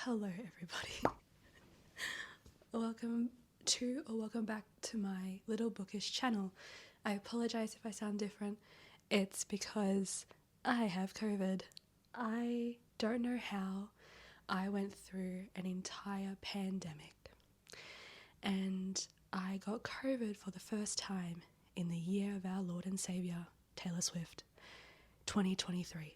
Hello everybody. Welcome back to my little bookish channel. I apologize if I sound different. It's because I have COVID. I don't know how I went through an entire pandemic and I got COVID for the first time in the year of our Lord and Saviour, Taylor Swift, 2023.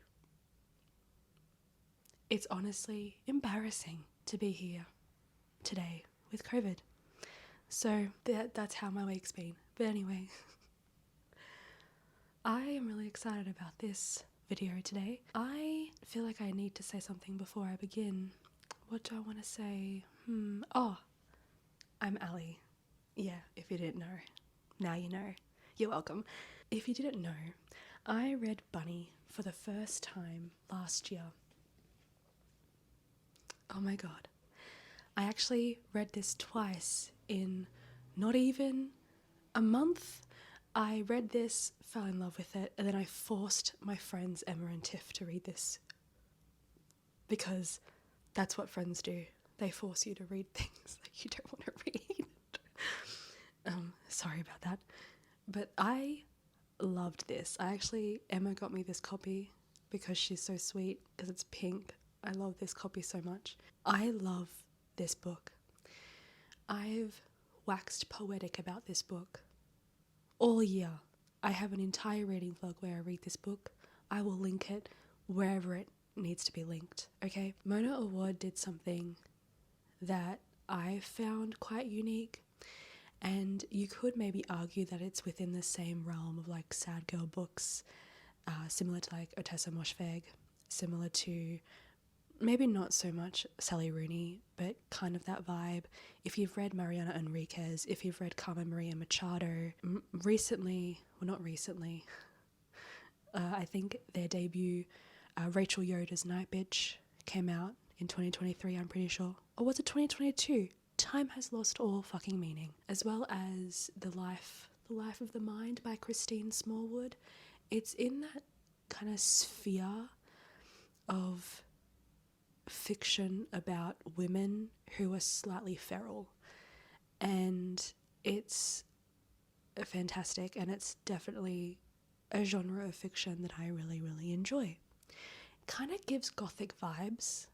It's honestly embarrassing to be here today with COVID. So that's how my week's been. But anyway, I am really excited about this video today. I feel like I need to say something before I begin. What do I want to say? Oh, I'm Ali. Yeah, if you didn't know. Now you know. You're welcome. If you didn't know, I read Bunny for the first time last year. Oh my god. I actually read this twice in not even a month. I read this, fell in love with it, and then I forced my friends Emma and Tiff to read this because that's what friends do. They force you to read things that you don't want to read. Sorry about that. But I loved this. Emma got me this copy because she's so sweet, because it's pink. I love this copy so much. I love this book. I've waxed poetic about this book all year. I have an entire reading vlog where I read this book. I will link it wherever it needs to be linked, okay? Mona Awad did something that I found quite unique, and you could maybe argue that it's within the same realm of like sad girl books, similar to like Otessa Moshfegh, similar to maybe not so much Sally Rooney, but kind of that vibe. If you've read Mariana Enriquez, if you've read Carmen Maria Machado, I think their debut, Rachel Yoder's Night Bitch, came out in 2023, I'm pretty sure. Or was it 2022? Time has lost all fucking meaning. As well as The Life of the Mind by Christine Smallwood. It's in that kind of sphere of fiction about women who are slightly feral, and it's fantastic, and it's definitely a genre of fiction that I really enjoy. Kind of gives gothic vibes,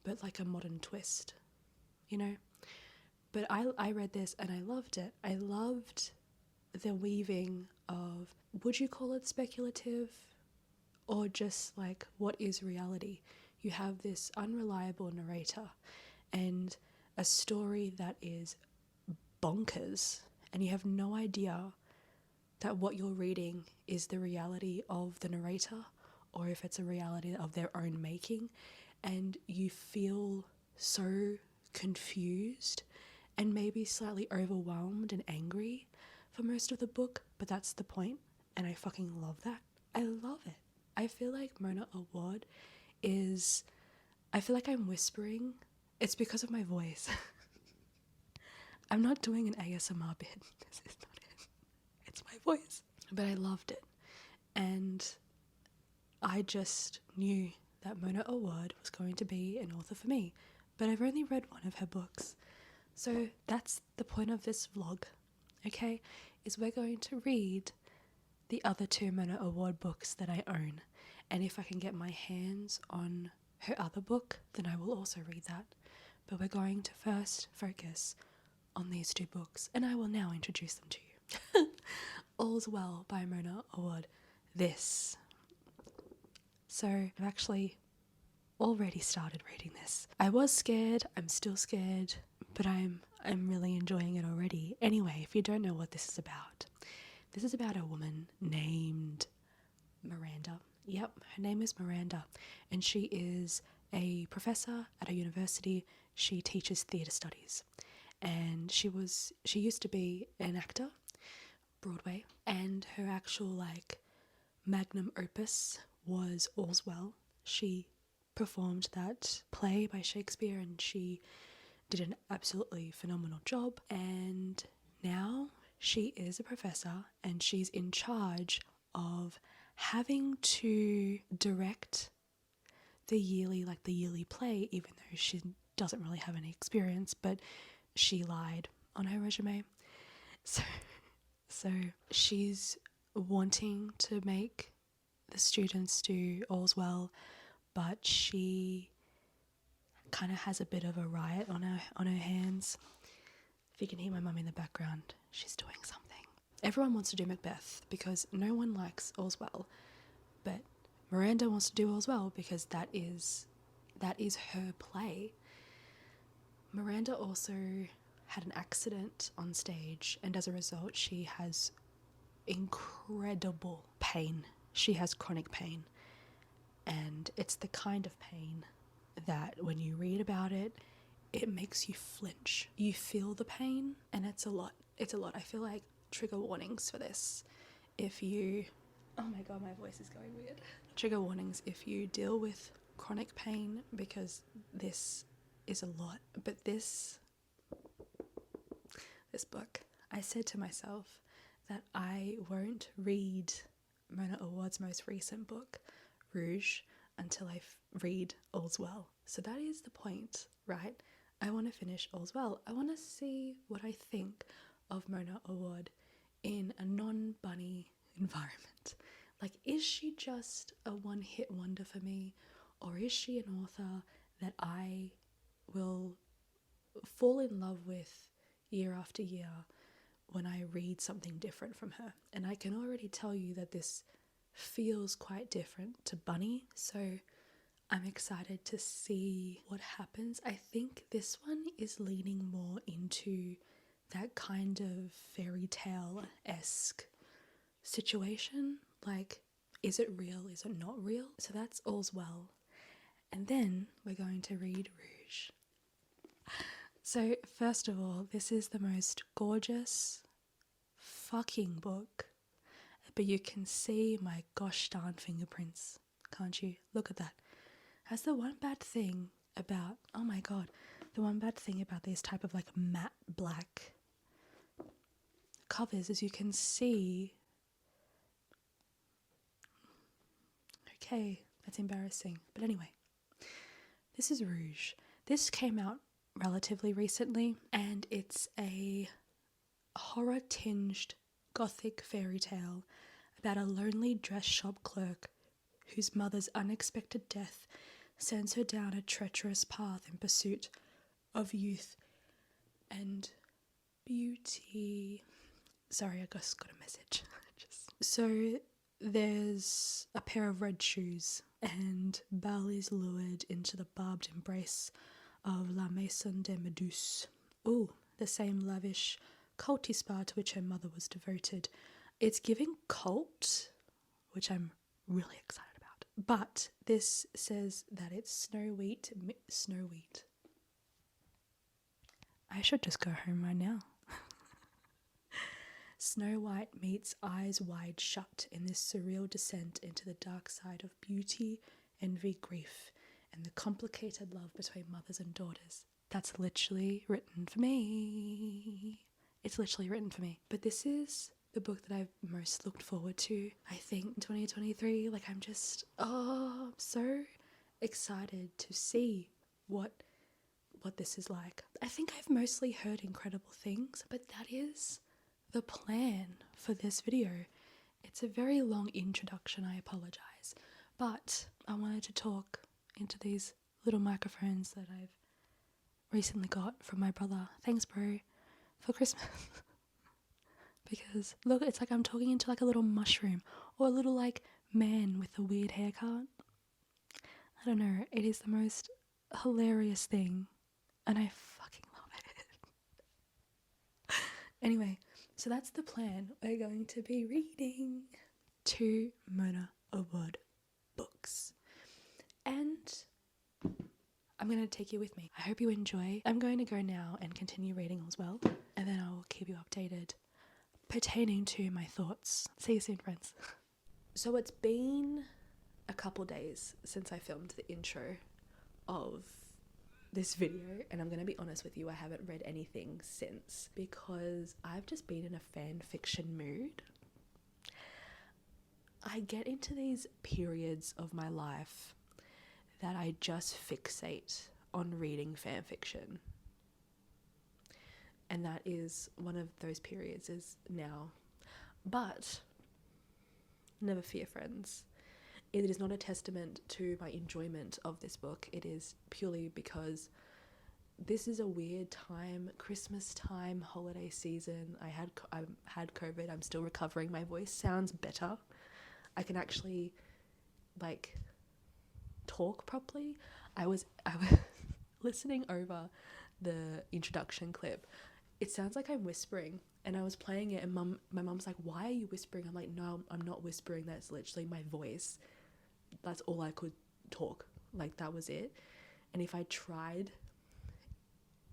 but like a modern twist, you know. But I read this and I loved it. I loved the weaving of, would you call it speculative or just like, what is reality? You have this unreliable narrator and a story that is bonkers, and you have no idea that what you're reading is the reality of the narrator or if it's a reality of their own making, and you feel so confused and maybe slightly overwhelmed and angry for most of the book, but that's the point, and I fucking love that. I love it. I feel like Mona Awad I feel like I'm whispering. It's because of my voice. I'm not doing an ASMR bit. This is not it. It's my voice. But I loved it. And I just knew that Mona Awad was going to be an author for me. But I've only read one of her books. So that's the point of this vlog, okay? Is we're going to read the other two Mona Awad books that I own. And if I can get my hands on her other book, then I will also read that. But we're going to first focus on these two books, and I will now introduce them to you. All's Well by Mona Awad. This. So I've actually already started reading this. I was scared, I'm still scared, but I'm really enjoying it already. Anyway, if you don't know what this is about a woman named Miranda. Yep, her name is Miranda, and she is a professor at a university. She teaches theatre studies, and she used to be an actor, Broadway, and her actual like magnum opus was All's Well. She performed that play by Shakespeare, and she did an absolutely phenomenal job, and now she is a professor and she's in charge of having to direct the yearly play, even though she doesn't really have any experience, but she lied on her resume. So she's wanting to make the students do All's Well, but she kind of has a bit of a riot on her hands. If you can hear my mum in the background, she's doing something. Everyone wants to do Macbeth because no one likes All's Well, but Miranda wants to do All's Well because that is her play. Miranda also had an accident on stage, and as a result she has incredible pain. She has chronic pain, and it's the kind of pain that when you read about it, it makes you flinch. You feel the pain, and it's a lot. I feel like trigger warnings for this. If you, oh my god, my voice is going weird. Trigger warnings if you deal with chronic pain, because this is a lot. But this book, I said to myself that I won't read Mona Awad's most recent book, Rouge, until I read All's Well. So that is the point, right? I want to finish All's Well. I want to see what I think of Mona Awad in a non-bunny environment. Like, is she just a one-hit wonder for me, or is she an author that I will fall in love with year after year when I read something different from her? And I can already tell you that this feels quite different to Bunny, so I'm excited to see what happens. I think this one is leaning more into that kind of fairy tale-esque situation. Like, is it real? Is it not real? So that's All's Well. And then we're going to read Rouge. So first of all, this is the most gorgeous fucking book. But you can see my gosh darn fingerprints, can't you? Look at that. That's the one bad thing about, oh my god, the one bad thing about these type of like matte black covers is you can see. Okay, that's embarrassing. But anyway, this is Rouge. This came out relatively recently, and it's a horror-tinged gothic fairy tale about a lonely dress shop clerk whose mother's unexpected death sends her down a treacherous path in pursuit of youth and beauty. Sorry, I just got a message. So there's a pair of red shoes, and Belle is lured into the barbed embrace of La Maison de Méduse. Ooh, the same lavish culty spa to which her mother was devoted. It's giving cult, which I'm really excited about. But this says that it's Snow Wheat. I should just go home right now. Snow White meets Eyes Wide Shut in this surreal descent into the dark side of beauty, envy, grief, and the complicated love between mothers and daughters. That's literally written for me. It's literally written for me. But this is the book that I've most looked forward to, I think, in 2023. Like, I'm so excited to see what this is like. I think I've mostly heard incredible things, but that is the plan for this video. It's a very long introduction, I apologize, but I wanted to talk into these little microphones that I've recently got from my brother. Thanks, bro, for Christmas. Because look, it's like I'm talking into like a little mushroom or a little like man with a weird haircut. I don't know, it is the most hilarious thing and I fucking love it. Anyway, so that's the plan. We're going to be reading 2 Mona Awad books. And I'm going to take you with me. I hope you enjoy. I'm going to go now and continue reading as well. And then I will keep you updated pertaining to my thoughts. See you soon, friends. So it's been a couple days since I filmed the intro of this video, and I'm going to be honest with you, I haven't read anything since because I've just been in a fan fiction mood. I get into these periods of my life that I just fixate on reading fan fiction. And that is one of those periods is now. But never fear, friends. It is not a testament to my enjoyment of this book. It is purely because this is a weird time, Christmas time, holiday season. I had COVID. I'm still recovering. My voice sounds better. I can actually like talk properly. I was listening over the introduction clip. It sounds like I'm whispering, and I was playing it, and my mum's like, "Why are you whispering?" I'm like, "No, I'm not whispering. That's literally my voice. That's all I could talk. Like, that was it." And if I tried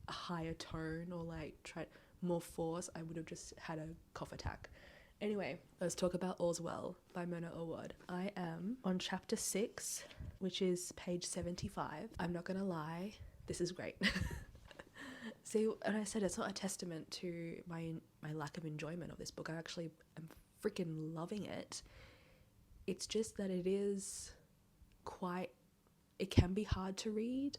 a higher tone or like tried more force, I would have just had a cough attack. Anyway, let's talk about All's Well by Mona Awad. I am on chapter 6, which is page 75. I'm not gonna lie, this is great. See, and I said it's not a testament to my lack of enjoyment of this book. I actually am freaking loving it. It's just that it can be hard to read,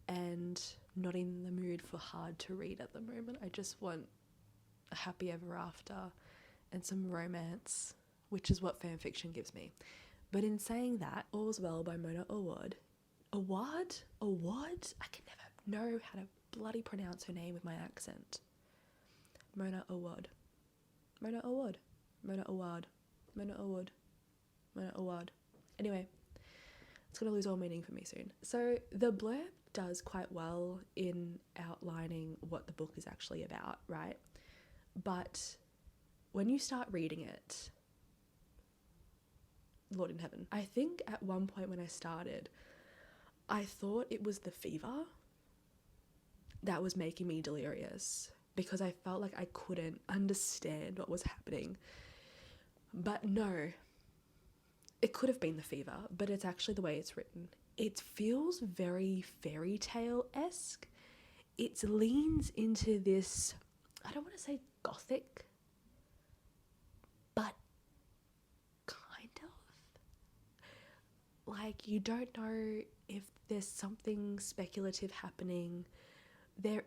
and not in the mood for hard to read at the moment. I just want a happy ever after and some romance, which is what fan fiction gives me. But in saying that, All's Well by Mona Awad. Awad? I can never know how to bloody pronounce her name with my accent. Mona Awad. Mona Awad. Mona Awad. Mona Awad. Mona Awad. Anyway, it's going to lose all meaning for me soon. So the blurb does quite well in outlining what the book is actually about, right? But when you start reading it, Lord in heaven, I think at one point when I started, I thought it was the fever that was making me delirious, because I felt like I couldn't understand what was happening. But no, it could have been the fever, but it's actually the way it's written. It feels very fairy tale-esque. It leans into this, I don't want to say gothic, but kind of. Like, you don't know if there's something speculative happening. There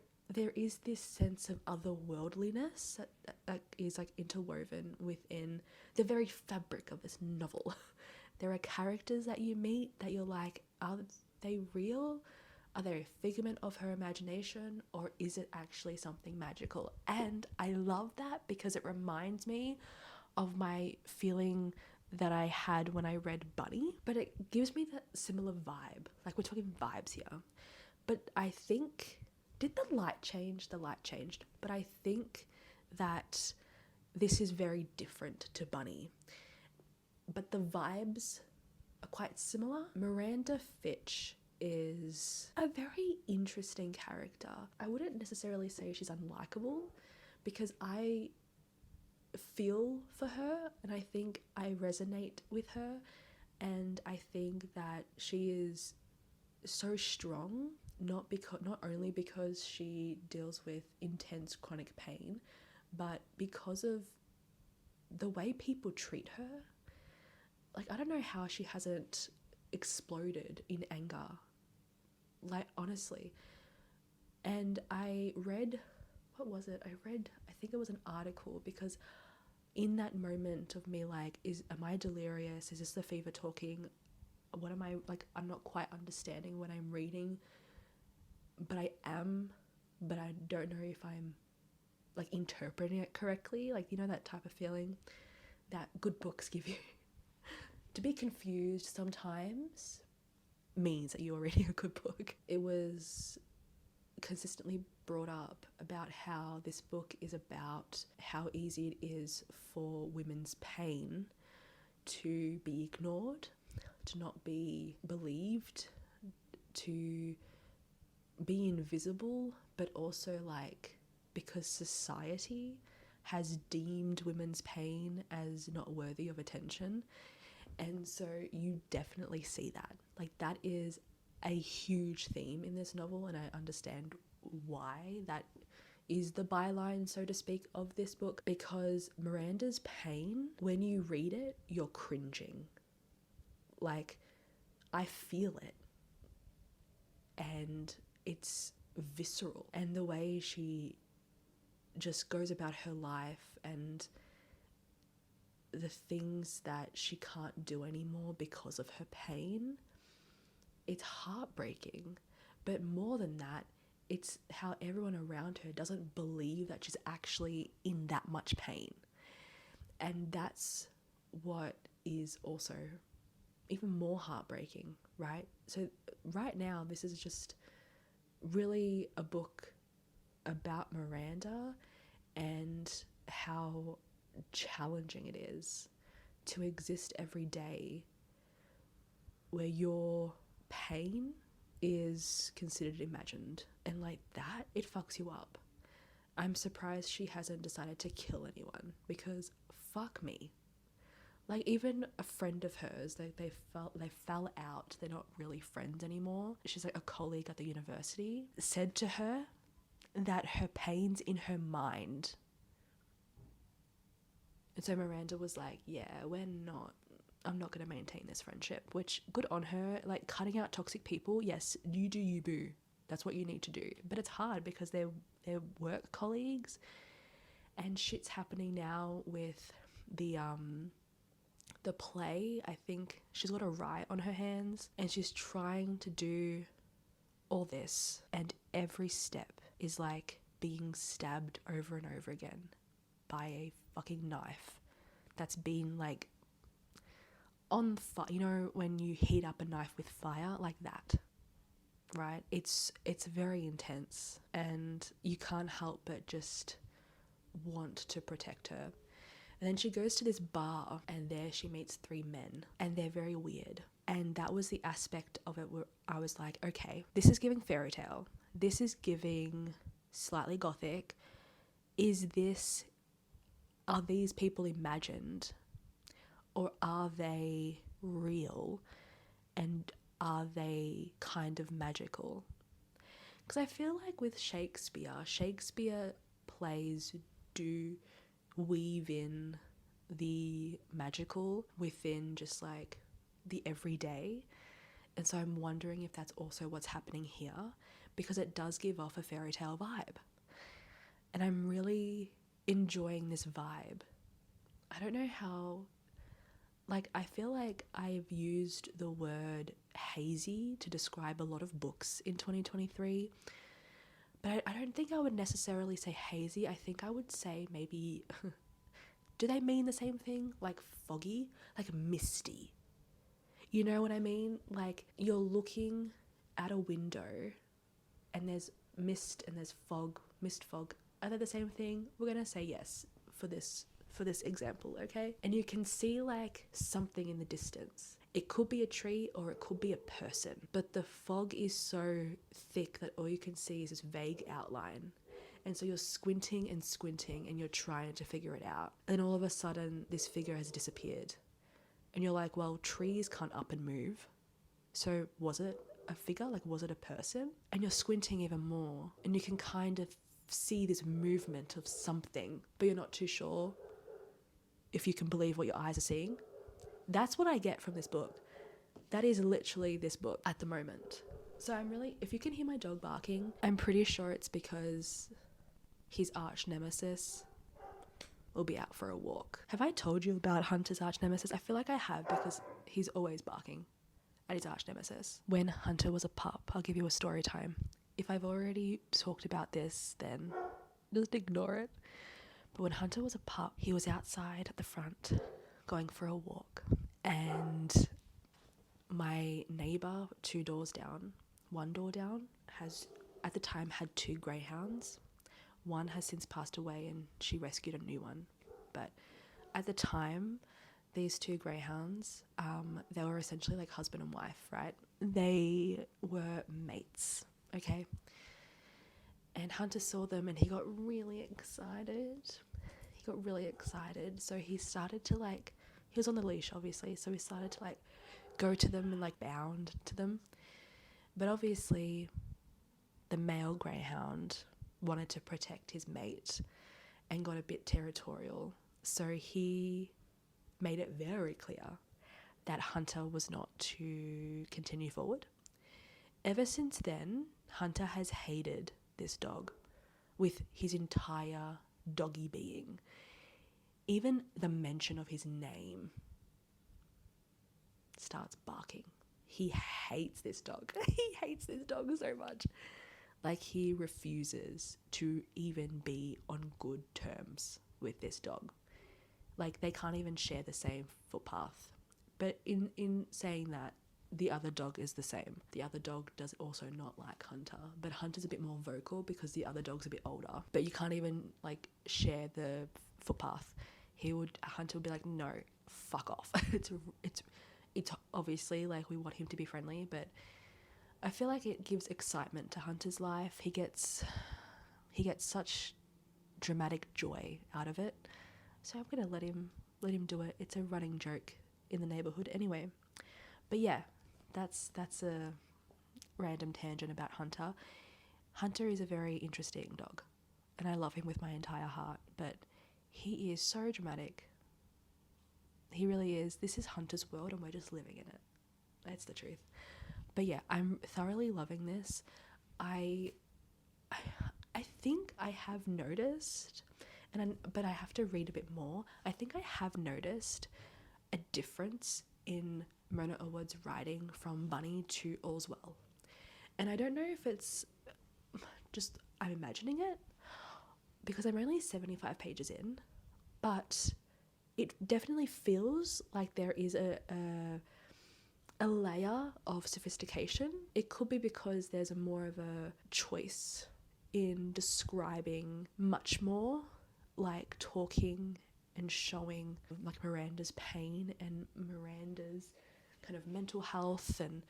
is this sense of otherworldliness that is like interwoven within the very fabric of this novel. There are characters that you meet that you're like, are they real? Are they a figment of her imagination, or is it actually something magical? And I love that because it reminds me of my feeling that I had when I read Bunny, but it gives me that similar vibe. Like, we're talking vibes here. But I think, did the light change? The light changed. But I think that this is very different to Bunny. But the vibes are quite similar. Miranda Fitch is a very interesting character. I wouldn't necessarily say she's unlikable, because I feel for her and I think I resonate with her, and I think that she is so strong, not only because she deals with intense chronic pain, but because of the way people treat her. Like, I don't know how she hasn't exploded in anger. Like, honestly. And I read, what was it? I think it was an article, because in that moment of me like, am I delirious? Is this the fever talking? What am I, like, I'm not quite understanding what I'm reading, but I am, but I don't know if I'm like interpreting it correctly. Like, you know, that type of feeling that good books give you. To be confused sometimes means that you're reading a good book. It was consistently brought up about how this book is about how easy it is for women's pain to be ignored, to not be believed, to be invisible, but also like because society has deemed women's pain as not worthy of attention. And so you definitely see that. Like, that is a huge theme in this novel, and I understand why that is the byline, so to speak, of this book, because Miranda's pain, when you read it, you're cringing. Like, I feel it. and it's visceral. And the way she just goes about her life and the things that she can't do anymore because of her pain, it's heartbreaking. But more than that, it's how everyone around her doesn't believe that she's actually in that much pain. And that's what is also even more heartbreaking, right? So right now, this is just really a book about Miranda and how challenging it is to exist every day where your pain is considered imagined, and like that, it fucks you up. I'm surprised she hasn't decided to kill anyone, because fuck me. Like, even a friend of hers, they fell out, they're not really friends anymore. She's like a colleague at the university, said to her that her pain's in her mind. And so Miranda was like, yeah, I'm not going to maintain this friendship, which good on her. Like, cutting out toxic people, yes, you do you, boo. That's what you need to do. But it's hard because they're work colleagues, and shit's happening now with the play. I think she's got a riot on her hands, and she's trying to do all this, and every step is like being stabbed over and over again by a fucking knife that's been like on fire. You know when you heat up a knife with fire, like that, right? It's very intense, and you can't help but just want to protect her. And then she goes to this bar, and there she meets 3 men, and they're very weird. And that was the aspect of it where I was like, okay, this is giving fairy tale. This is giving slightly gothic. Are these people imagined, or are they real, and are they kind of magical? Because I feel like with Shakespeare plays do weave in the magical within just like the everyday. And so I'm wondering if that's also what's happening here, because it does give off a fairy tale vibe. And I'm really enjoying this vibe. I don't know how, like, I feel like I've used the word hazy to describe a lot of books in 2023, but I don't think I would necessarily say hazy. I think I would say maybe, do they mean the same thing? Like foggy? Like misty? You know what I mean? Like, you're looking at a window and there's mist and there's fog, mist, fog. Are they the same thing? We're going to say yes for this example, okay? And you can see like something in the distance. It could be a tree or it could be a person, but the fog is so thick that all you can see is this vague outline. And so you're squinting and you're trying to figure it out. And all of a sudden this figure has disappeared. And you're like, well, trees can't up and move. So was it a figure? Like, was it a person? And you're squinting even more, and you can kind of see this movement of something, but you're not too sure if you can believe what your eyes are seeing. That's what I get from this book. That is literally this book at the moment. So if you can hear my dog barking, I'm pretty sure it's because his arch nemesis will be out for a walk. Have I told you about Hunter's arch nemesis? I feel like I have, because he's always barking at his arch nemesis. When Hunter was a pup, I'll give you a story time. If I've already talked about this, then just ignore it. But when Hunter was a pup, he was outside at the front going for a walk, and my neighbour 2 doors down, 1 door down, at the time had 2 greyhounds. One has since passed away and she rescued a new one. But at the time, these 2 greyhounds, they were essentially like husband and wife, right? They were mates, okay? And Hunter saw them and he got really excited. So he started to he was on the leash, obviously. So he started to go to them and bound to them. But obviously the male greyhound wanted to protect his mate and got a bit territorial. So he made it very clear that Hunter was not to continue forward. ever since then, Hunter has hated this dog with his entire doggy being. Even the mention of his name starts barking. He hates this dog. He hates this dog so much. Like, he refuses to even be on good terms with this dog. Like, they can't even share the same footpath. But in saying that, the other dog is the same. The other dog does also not like Hunter, but Hunter's a bit more vocal because the other dog's a bit older. But you can't even like share the footpath. Hunter would be like, no, fuck off. It's obviously like we want him to be friendly, but I feel like it gives excitement to Hunter's life. He gets such dramatic joy out of it. So I'm gonna let him do it. It's a running joke in the neighborhood anyway. But yeah, that's a random tangent about Hunter. Hunter is a very interesting dog, and I love him with my entire heart, but he is so dramatic. He really is. This is Hunter's world and we're just living in it. That's the truth. But yeah, I'm thoroughly loving this. I think I have noticed, but I have to read a bit more. I think I have noticed a difference in Mona Awad's writing from Bunny to All's Well. And I don't know if it's just I'm imagining it, because I'm only 75 pages in, but it definitely feels like there is a layer of sophistication. It could be because there's more of a choice in describing much more, like talking and showing like Miranda's pain and Miranda's kind of mental health, and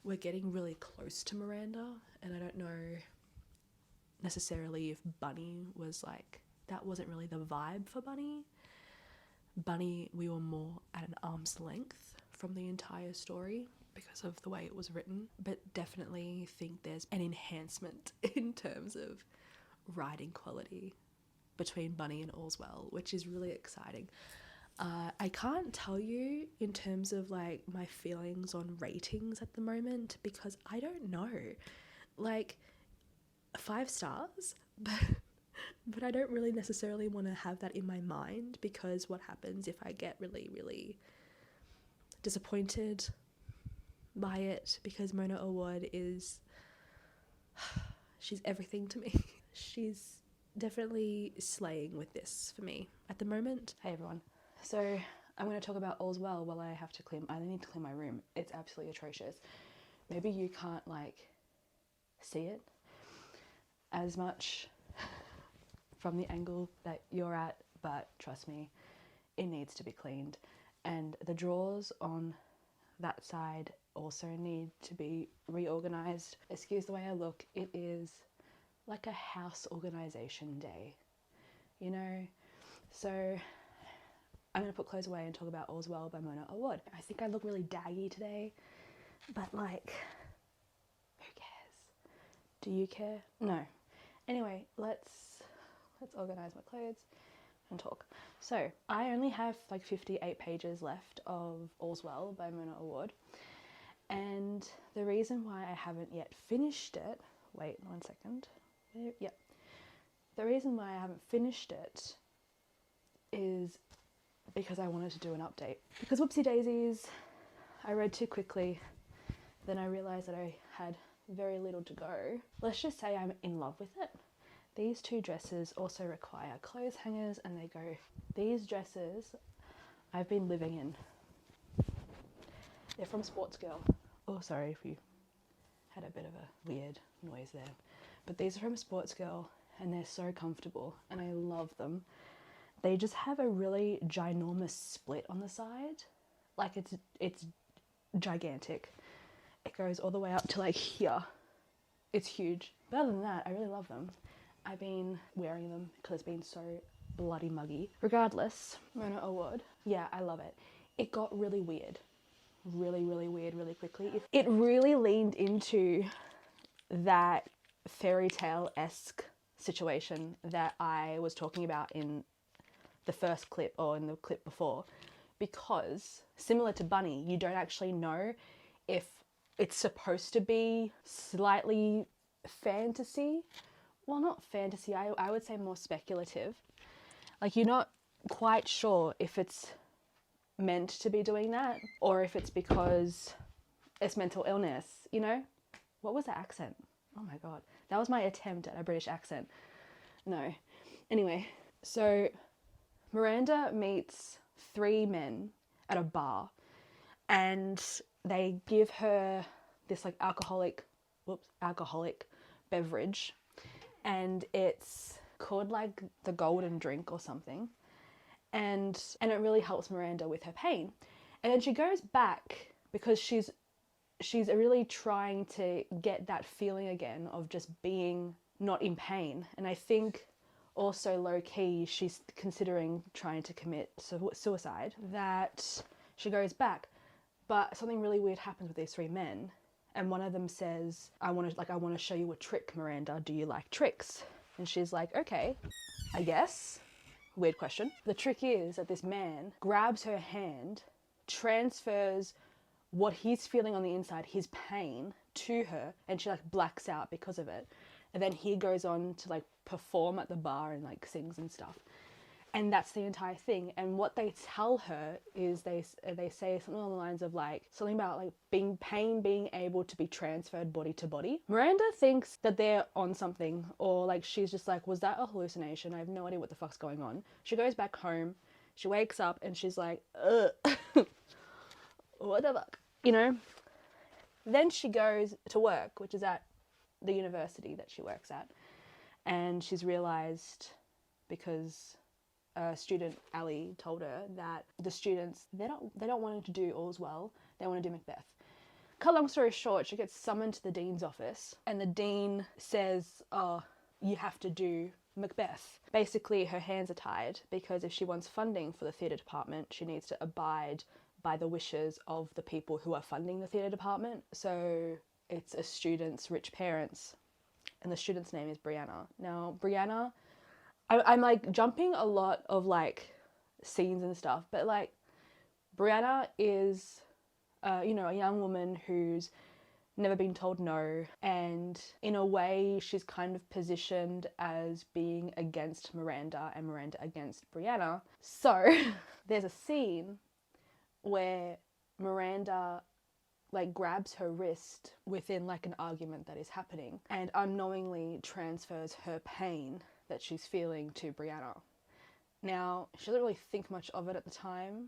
we're getting really close to Miranda, and I don't know necessarily if Bunny was like, that wasn't really the vibe for Bunny. Bunny, we were more at an arm's length from the entire story because of the way it was written, but definitely think there's an enhancement in terms of writing quality between Bunny and All's Well, which is really exciting. I can't tell you in terms of like my feelings on ratings at the moment because I don't know. Like 5 stars, but I don't really necessarily want to have that in my mind, because what happens if I get really, really disappointed by it, because Mona Awad she's everything to me. She's definitely slaying with this for me at the moment. Hey everyone. So I'm going to talk about All's Well while I need to clean my room. It's absolutely atrocious. Maybe you can't like see it as much from the angle that you're at, but trust me, it needs to be cleaned. And the drawers on that side also need to be reorganized. Excuse the way I look, it is like a house organization day, you know? So I'm gonna put clothes away and talk about All's Well by Mona Awad. I think I look really daggy today, but like, who cares? Do you care? No. Anyway, let's organize my clothes and talk. So I only have like 58 pages left of All's Well by Mona Awad, and the reason why I haven't yet finished it, wait 1 second, yep. The reason why I haven't finished it is because I wanted to do an update. Because whoopsie daisies, I read too quickly, then I realized that I had very little to go. Let's just say I'm in love with it. These 2 dresses also require clothes hangers, and they go, these dresses I've been living in. They're from Sports Girl. Oh, sorry if you had a bit of a weird noise there. But these are from Sports Girl, and they're so comfortable, and I love them. They just have a really ginormous split on the side. Like it's gigantic. It goes all the way up to like here. It's huge. But other than that, I really love them. I've been wearing them because it's been so bloody muggy. Regardless, Mona Awad, yeah, I love it. It got really weird. Really, really weird really quickly. It really leaned into that fairy tale-esque situation that I was talking about in the first clip or in the clip before, because similar to Bunny, you don't actually know if it's supposed to be slightly fantasy. Well, not fantasy, I would say more speculative. Like, you're not quite sure if it's meant to be doing that or if it's because it's mental illness, you know? What was the accent? Oh my God. That was my attempt at a British accent. No. Anyway, so Miranda meets 3 men at a bar and they give her this like alcoholic beverage, and it's called like the golden drink or something, and it really helps Miranda with her pain. And then she goes back because she's really trying to get that feeling again of just being not in pain. And I think also low-key she's considering trying to commit suicide, that she goes back. But something really weird happens with these 3 men, and one of them says, I want to show you a trick, Miranda. Do you like tricks? And she's like, okay, I guess. Weird question. The trick is that this man grabs her hand, transfers what he's feeling on the inside, his pain, to her, and she like blacks out because of it. And then he goes on to like perform at the bar and like sings and stuff. And that's the entire thing. And what they tell her is they say something along the lines of like something about like being able to be transferred body to body. Miranda thinks that they're on something, or like she's just like, was that a hallucination? I have no idea what the fuck's going on. She goes back home, she wakes up and she's like, ugh, what the fuck, you know? Then she goes to work, which is at the university that she works at, and she's realized, because student Ali told her, that the students, they don't want her to do All's Well, they want to do Macbeth. Cut long story short, she gets summoned to the dean's office, and the dean says, oh, you have to do Macbeth. Basically, her hands are tied, because if she wants funding for the theatre department, she needs to abide by the wishes of the people who are funding the theatre department. So it's a student's rich parents, and the student's name is Brianna. Now, Brianna, I'm like jumping a lot of like scenes and stuff, but like Brianna is, you know, a young woman who's never been told no, and in a way she's kind of positioned as being against Miranda and Miranda against Brianna. So there's a scene where Miranda like grabs her wrist within like an argument that is happening and unknowingly transfers her pain that she's feeling to Brianna. Now, she doesn't really think much of it at the time.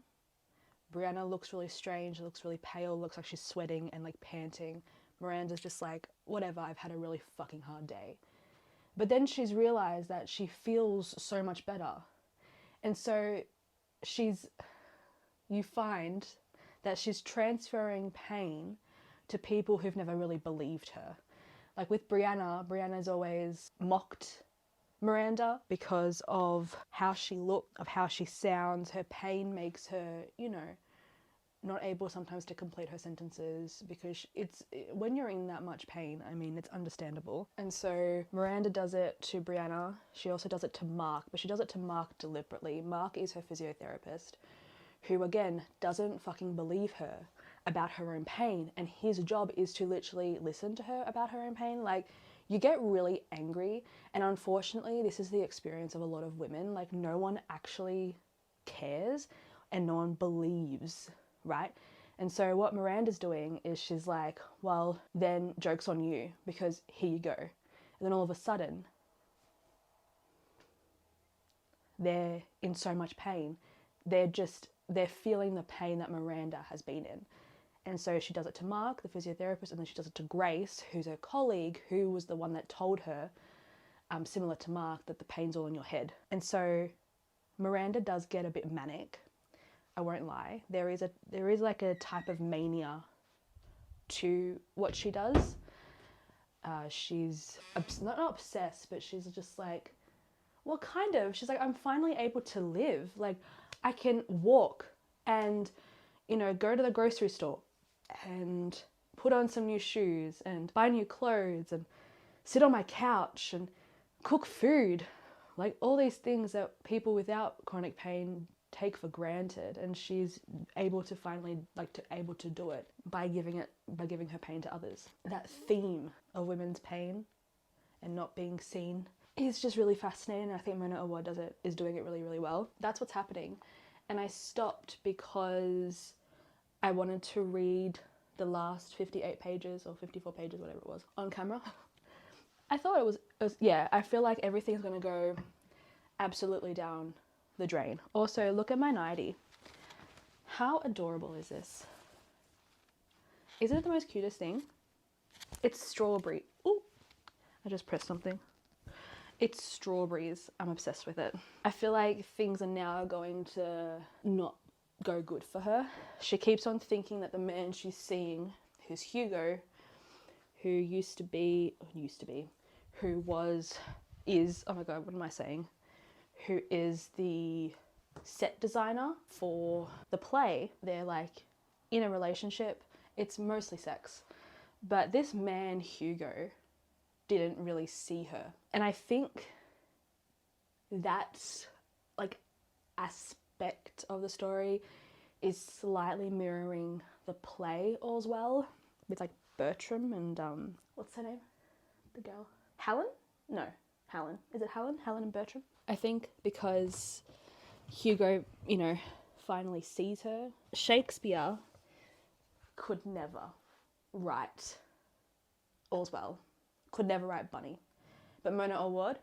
Brianna looks really strange, looks really pale, looks like she's sweating and like panting. Miranda's just like, whatever, I've had a really fucking hard day. But then she's realized that she feels so much better. And so you find that she's transferring pain to people who've never really believed her. Like with Brianna's always mocked Miranda because of how she looks, of how she sounds. Her pain makes her, you know, not able sometimes to complete her sentences, because when you're in that much pain, I mean, it's understandable. And so Miranda does it to Brianna. She also does it to Mark, but she does it to Mark deliberately. Mark is her physiotherapist, who again doesn't fucking believe her about her own pain, and his job is to literally listen to her about her own pain. Like, you get really angry, and unfortunately this is the experience of a lot of women. Like, no one actually cares and no one believes, right? And so what Miranda's doing is she's like, well, then joke's on you, because here you go. And then all of a sudden they're in so much pain, they're feeling the pain that Miranda has been in. And so she does it to Mark, the physiotherapist, and then she does it to Grace, who's her colleague, who was the one that told her, similar to Mark, that the pain's all in your head. And so Miranda does get a bit manic, I won't lie. There is like a type of mania to what she does. She's not obsessed, but she's just like, well, kind of. She's like, I'm finally able to live. Like, I can walk and, you know, go to the grocery store and put on some new shoes and buy new clothes and sit on my couch and cook food. Like, all these things that people without chronic pain take for granted, and she's able to finally able to do it by giving her pain to others. That theme of women's pain and not being seen is just really fascinating. I think Mona Awad is doing it really, really well. That's what's happening. And I stopped because I wanted to read the last 58 pages or 54 pages, whatever it was, on camera. I thought it was yeah, I feel like everything's gonna go absolutely down the drain. Also, look at my nightie. How adorable is this? Isn't it the most cutest thing? It's strawberry. Ooh, I just pressed something. It's strawberries. I'm obsessed with it. I feel like things are now going to not go good for her. She keeps on thinking that the man she's seeing, who's Hugo, who is, oh my god, what am I saying? Who is the set designer for the play. They're like in a relationship. It's mostly sex. But this man, Hugo, didn't really see her. And I think that like aspect of the story is slightly mirroring the play All's Well, with like Bertram and what's her name? The girl. Helen? No, Helen. Is it Helen? Helen and Bertram? I think because Hugo, finally sees her. Shakespeare could never write All's Well. Could never write Bunny. But Mona Awad,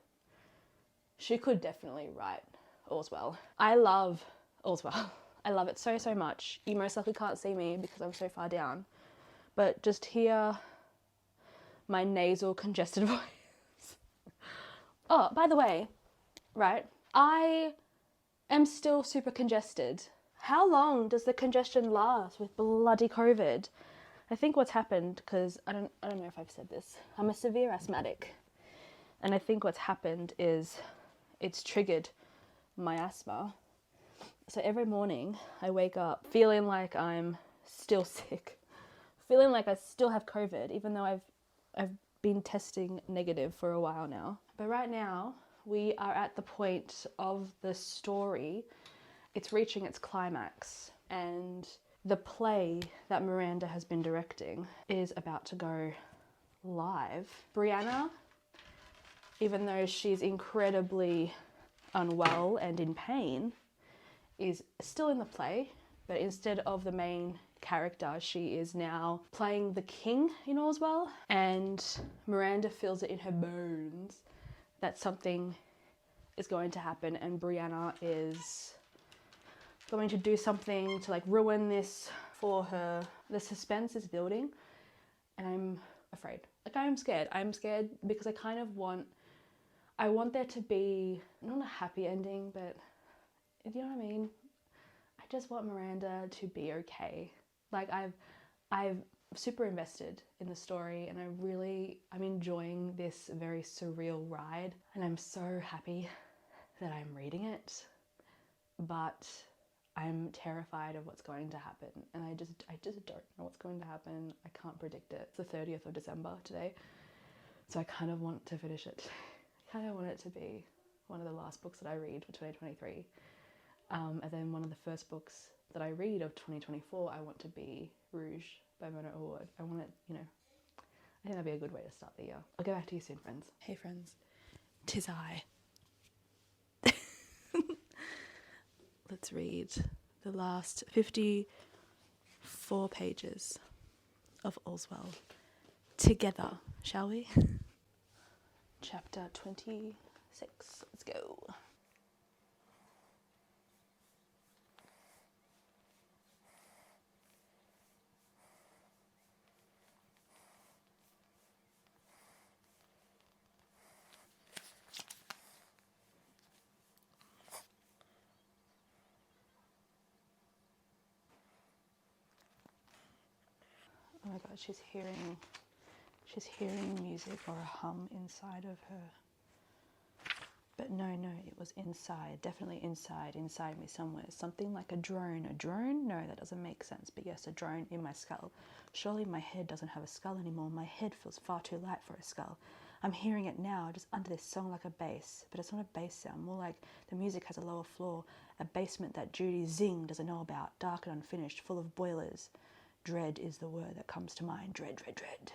she could definitely write All's Well. I love All's Well. I love it so, so much. You most likely can't see me because I'm so far down. But just hear my nasal congested voice. Oh, by the way, right, I am still super congested. How long does the congestion last with bloody COVID? I think what's happened, because I don't know if I've said this, I'm a severe asthmatic. And I think what's happened is it's triggered my asthma. So every morning I wake up feeling like I'm still sick, feeling like I still have COVID, even though I've been testing negative for a while now. But right now we are at the point of the story. It's reaching its climax, and the play that Miranda has been directing is about to go live. Brianna, even though she's incredibly unwell and in pain, is still in the play, but instead of the main character, she is now playing the king in All's Well, and Miranda feels it in her bones that something is going to happen, and Brianna is going to do something to like ruin this for her. The suspense is building, and I'm afraid. Like, I'm scared. I'm scared because I kind of want there to be not a happy ending, but you know what I mean? I just want Miranda to be okay. Like, I've super invested in the story, and I'm enjoying this very surreal ride, and I'm so happy that I'm reading it, but I'm terrified of what's going to happen, and I just don't know what's going to happen. I can't predict it. It's the 30th of December today, so I kind of want to finish it. I kind of want it to be one of the last books that I read for 2023, and then one of the first books that I read of 2024, I want to be Rouge by Mona Awad. I want it, I think that'd be a good way to start the year. I'll get back to you soon, friends. Hey, friends. 'Tis I. Let's read the last 54 pages of All's Well together, shall we? Chapter 26. Let's go. Oh my god, she's hearing music or a hum inside of her. But no, it was inside, definitely inside me somewhere. Something like a drone. A drone? No, that doesn't make sense. But yes, a drone in my skull. Surely my head doesn't have a skull anymore. My head feels far too light for a skull. I'm hearing it now, just under this song like a bass, but it's not a bass sound, more like the music has a lower floor, a basement that Judy Zing doesn't know about, dark and unfinished, full of boilers. Dread is the word that comes to mind, dread, dread, dread.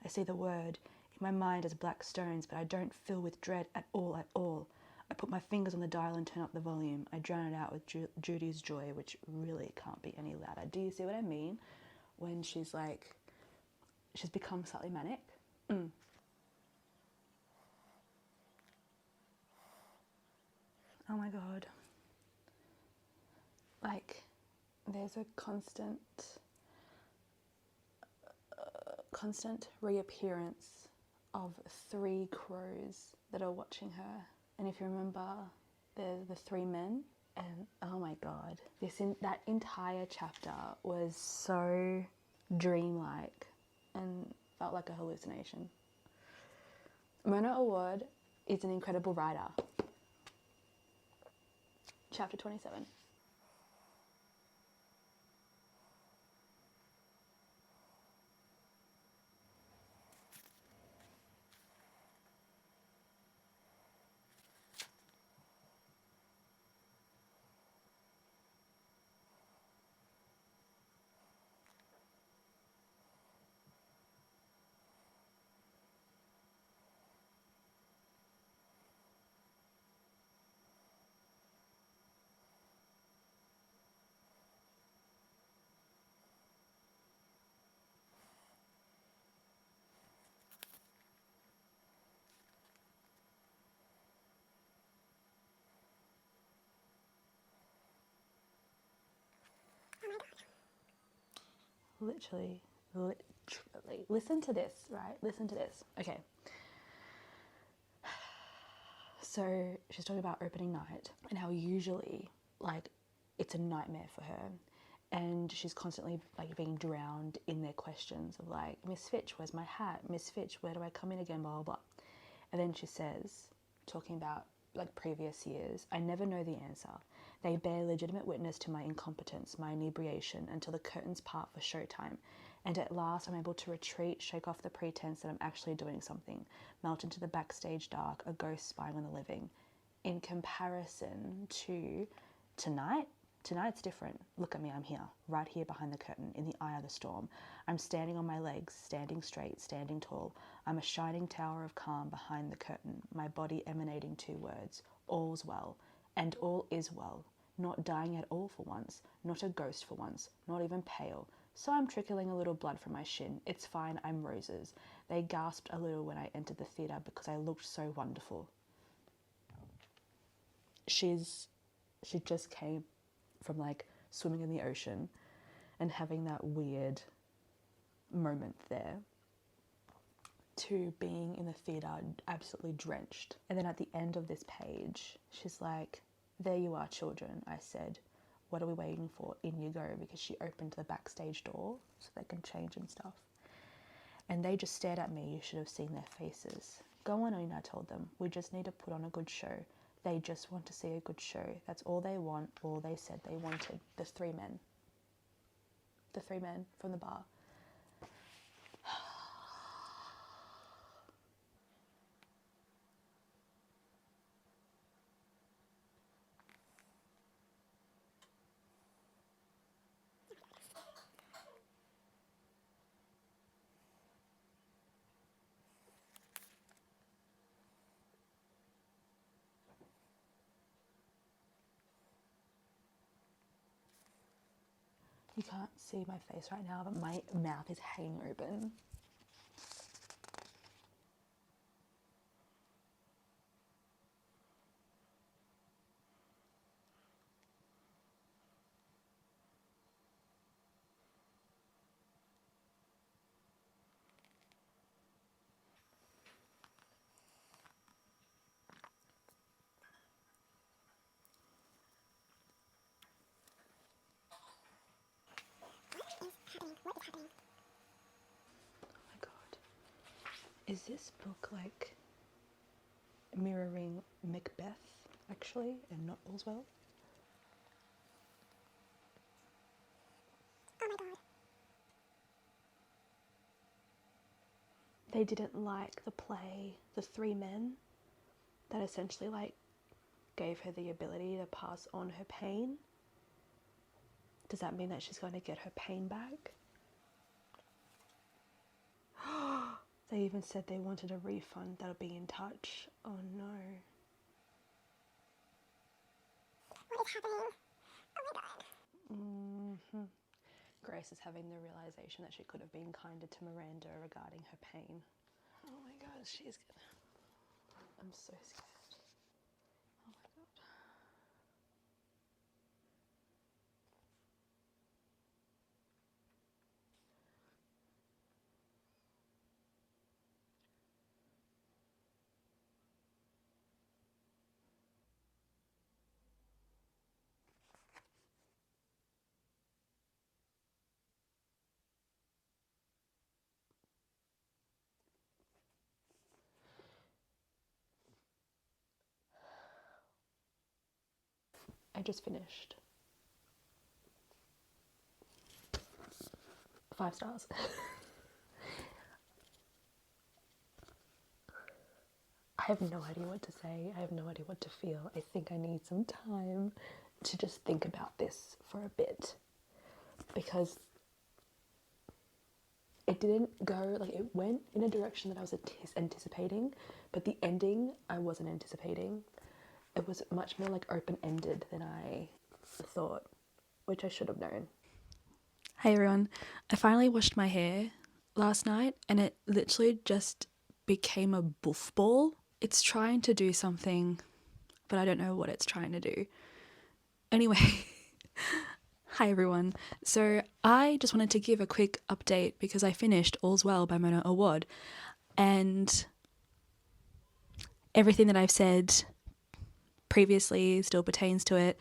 I see the word in my mind as black stones, but I don't fill with dread at all, at all. I put my fingers on the dial and turn up the volume. I drown it out with Judy's joy, which really can't be any louder. Do you see what I mean? When she's like, she's become slightly manic. Oh my God. Like, there's a constant reappearance of 3 crows that are watching her. And if you remember, there's the 3 men. And oh my God, that entire chapter was so dreamlike and felt like a hallucination. Mona Awad is an incredible writer. Chapter 27. Literally. Listen to this, right? Listen to this. Okay. So she's talking about opening night and how usually, like, it's a nightmare for her. And she's constantly, like, being drowned in their questions of, like, Miss Fitch, where's my hat? Miss Fitch, where do I come in again? Blah, blah, blah. And then she says, talking about, like, previous years, I never know the answer. They bear legitimate witness to my incompetence, my inebriation, until the curtains part for showtime. And at last I'm able to retreat, shake off the pretense that I'm actually doing something, melt into the backstage dark, a ghost spying on the living. In comparison to tonight's different. Look at me, I'm here, right here behind the curtain, in the eye of the storm. I'm standing on my legs, standing straight, standing tall. I'm a shining tower of calm behind the curtain, my body emanating 2 words, all's well. And all is well, not dying at all for once, not a ghost for once, not even pale. So I'm trickling a little blood from my shin. It's fine, I'm roses. They gasped a little when I entered the theatre because I looked so wonderful. She just came from, like, swimming in the ocean and having that weird moment there to being in the theatre absolutely drenched. And then at the end of this page, she's like, there you are, children, I said. What are we waiting for? In you go, because she opened the backstage door so they can change and stuff. And they just stared at me. You should have seen their faces. Go on in, I told them. We just need to put on a good show. They just want to see a good show. That's all they want, all they said they wanted. The 3 men. The 3 men from the bar. You can't see my face right now, but my mouth is hanging open. Oh my God. Is this book, like, mirroring Macbeth, actually, and not All's Well? they didn't like the play The Three Men, that essentially like gave her the ability to pass on her pain. Does that mean that she's going to get her pain back? They even said they wanted a refund, that'll be in touch. Oh no. What is happening? Oh my god. Grace is having the realization that she could have been kinder to Miranda regarding her pain. Oh my god, she's gonna... I'm so scared. Oh my god. I just finished. 5 stars. I have no idea what to say. I have no idea what to feel. I think I need some time to just think about this for a bit, because it didn't go, like, it went in a direction that I was anticipating, but the ending I wasn't anticipating. It was much more like open-ended than I thought, which I should have known. Hey everyone, I finally washed my hair last night and it literally just became a boof ball. It's trying to do something, but I don't know what it's trying to do. Anyway, hi everyone. So I just wanted to give a quick update because I finished All's Well by Mona Awad, and everything that I've said previously still pertains to it.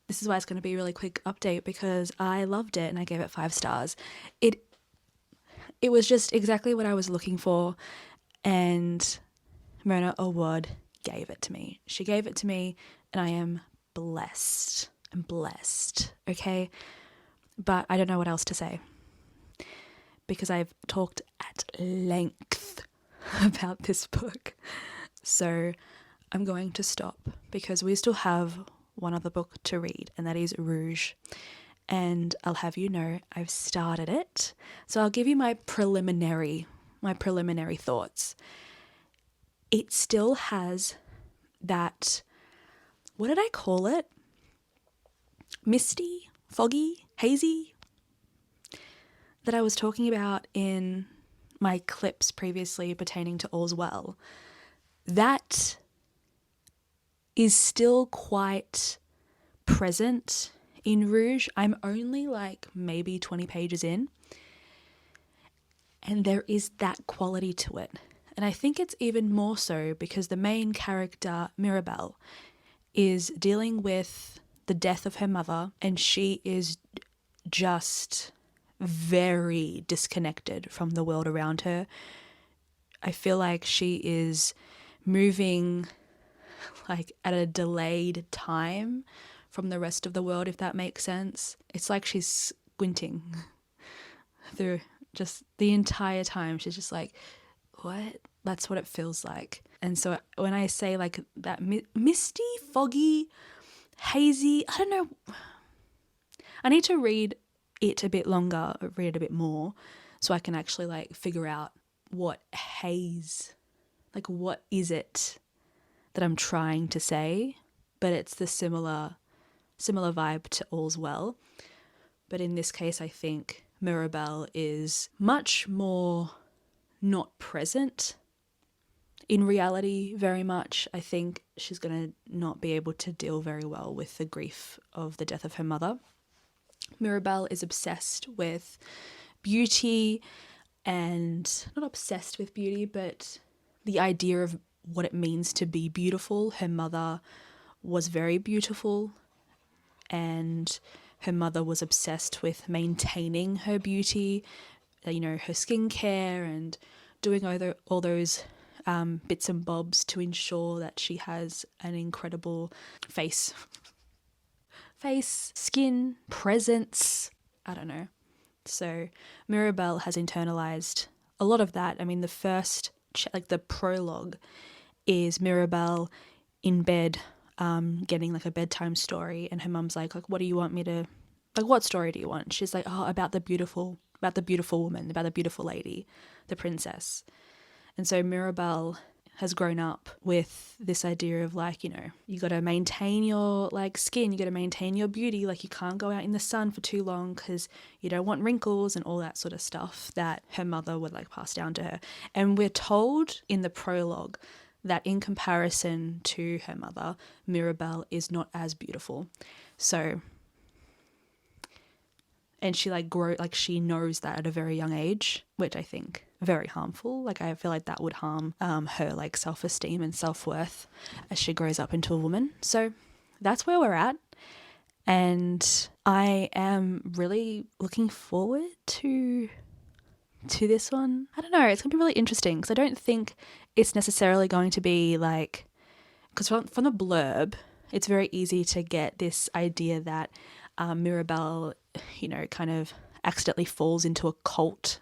This is why it's going to be a really quick update, because I loved it and I gave it 5 stars. It was just exactly what I was looking for, and Mona Awad gave it to me. She gave it to me and I am blessed. I'm blessed, okay? But I don't know what else to say because I've talked at length about this book. So I'm going to stop because we still have one other book to read, and that is Rouge. And I'll have you know I've started it. So I'll give you my preliminary thoughts. It still has that, what did I call it? Misty, foggy, hazy, that I was talking about in my clips previously pertaining to All's Well. That is still quite present in Rouge. I'm only like maybe 20 pages in, and there is that quality to it. And I think it's even more so because the main character, Mirabelle, is dealing with the death of her mother, and she is just very disconnected from the world around her. I feel like she is moving like at a delayed time from the rest of the world, if that makes sense. It's like she's squinting through just the entire time. She's just like, what? That's what it feels like. And so when I say like that misty, foggy, hazy, I don't know. I need to read it a bit longer, read it a bit more, so I can actually like figure out what haze, like what is it that I'm trying to say. But it's the similar vibe to All's Well. But in this case, I think Mirabelle is much more not present in reality very much. I think she's going to not be able to deal very well with the grief of the death of her mother. Mirabelle is obsessed with beauty, and not obsessed with beauty, but the idea of what it means to be beautiful. Her mother was very beautiful, and her mother was obsessed with maintaining her beauty, you know, her skincare and doing all those bits and bobs to ensure that she has an incredible face, skin, presence, I don't know. So Mirabelle has internalized a lot of that, I mean, the first, like the prologue is Mirabelle in bed, getting like a bedtime story, and her mum's like, what do you want me to, like, what story do you want? She's like, oh, about the beautiful woman, about the beautiful lady, the princess. And so Mirabelle has grown up with this idea of like, you know, you got to maintain your like skin, you got to maintain your beauty, like you can't go out in the sun for too long because you don't want wrinkles and all that sort of stuff that her mother would like pass down to her. And we're told in the prologue that in comparison to her mother, Mirabelle is not as beautiful. So, and she like she knows that at a very young age, which I think very harmful. Like I feel like that would harm her like self-esteem and self-worth as she grows up into a woman. So that's where we're at, and I am really looking forward to this one. I don't know, it's gonna be really interesting because I don't think it's necessarily going to be like, because from the blurb it's very easy to get this idea that Mirabelle, you know, kind of accidentally falls into a cult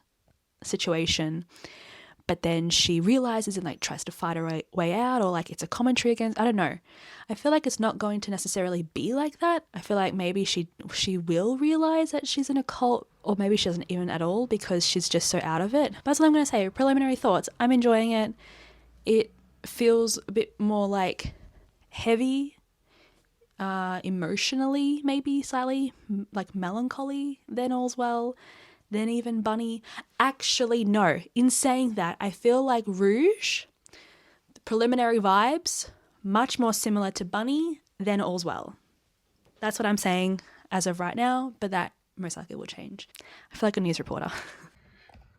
situation, but then she realizes and like tries to fight her way out, or like it's a commentary against, I don't know. I feel like it's not going to necessarily be like that. I feel like maybe she will realize that she's in a cult, or maybe she doesn't even at all because she's just so out of it. But that's what I'm going to say. Preliminary thoughts. I'm enjoying it. It feels a bit more like heavy, emotionally, maybe slightly like melancholy than All's Well, than even Bunny. Actually, no. In saying that, I feel like Rouge, the preliminary vibes, much more similar to Bunny than All's Well. That's what I'm saying as of right now, but that most likely will change. I feel like a news reporter.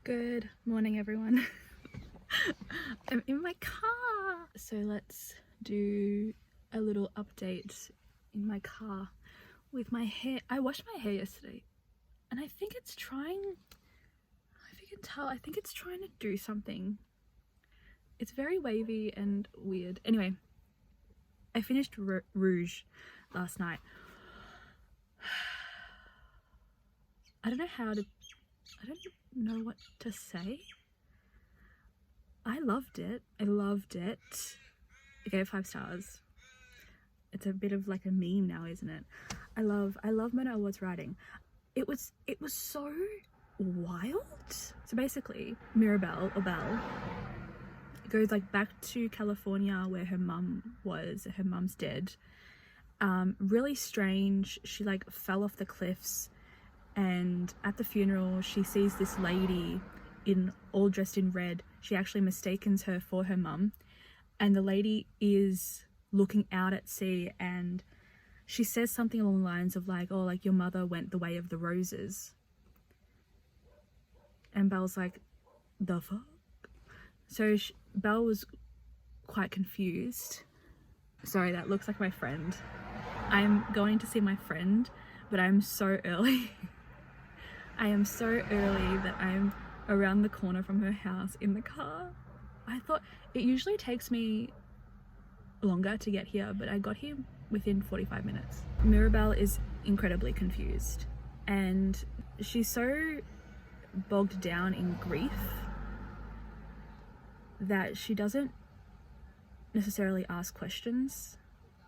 Good morning, everyone. I'm in my car. So let's do a little update in my car with my hair. I washed my hair yesterday, and I think it's trying, if you can tell, I think it's trying to do something. It's very wavy and weird. Anyway, I finished Rouge last night. I don't know what to say. I loved it. I gave it 5 stars. It's a bit of like a meme now, isn't it? I love Mona Awad's writing. It was so wild. So basically, Mirabelle, or Belle, goes like back to California where her mum was. Her mum's dead. Really strange. She like fell off the cliffs, and at the funeral she sees this lady all dressed in red. She actually mistakes her for her mum, and the lady is looking out at sea, and she says something along the lines of like, oh, like your mother went the way of the roses. And Belle's like, the fuck? So Belle was quite confused. Sorry, that looks like my friend. I'm going to see my friend, but I'm so early. I am so early that I'm around the corner from her house in the car. I thought it usually takes me longer to get here, but I got here within 45 minutes. Mirabelle is incredibly confused, and she's so bogged down in grief that she doesn't necessarily ask questions,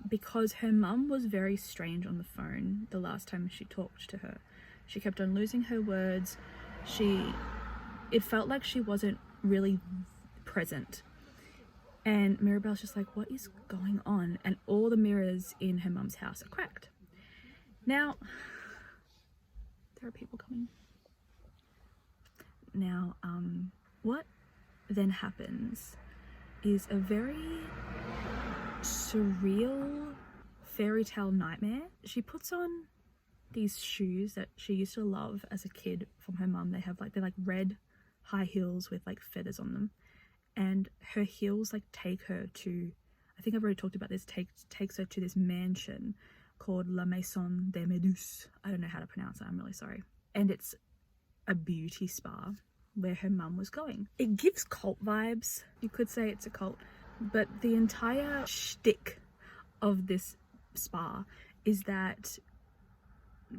because her mum was very strange on the phone the last time she talked to her. She kept on losing her words. It felt like she wasn't really present. And Mirabelle's just like, what is going on? And all the mirrors in her mum's house are cracked. Now, there are people coming. Now, what then happens is a very surreal fairy tale nightmare. She puts on these shoes that she used to love as a kid from her mum. They're like red high heels with like feathers on them, and her heels like take her to, I think I've already talked about this, takes her to this mansion called La Maison des Méduses. I don't know how to pronounce it, I'm really sorry. And it's a beauty spa where her mum was going. It gives cult vibes. You could say it's a cult, but the entire shtick of this spa is that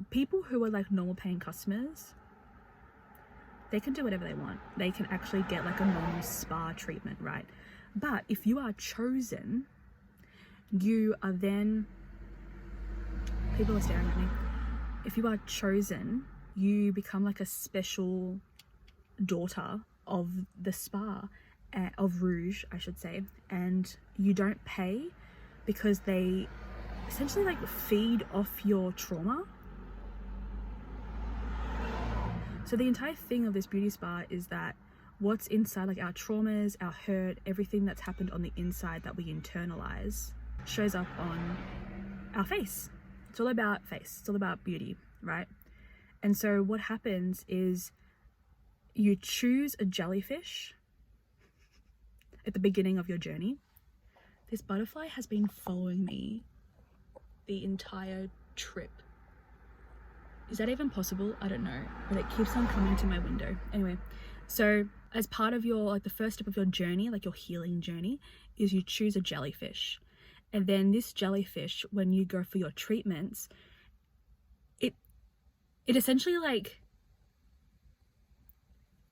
people who are like normal paying customers they can do whatever they want. They can actually get like a normal spa treatment, right? But if you are chosen, you are then, people are staring at me. If you are chosen, you become like a special daughter of the spa, of Rouge, I should say, and you don't pay because they essentially like feed off your trauma. So the entire thing of this beauty spa is that what's inside, like our traumas, our hurt, everything that's happened on the inside that we internalize shows up on our face. It's all about face. It's all about beauty, right? And so what happens is you choose a jellyfish at the beginning of your journey. This butterfly has been following me the entire trip. Is that even possible? I don't know, but it keeps on coming to my window. Anyway, so as part of your, like the first step of your journey, like your healing journey, is you choose a jellyfish. And then this jellyfish, when you go for your treatments, it essentially like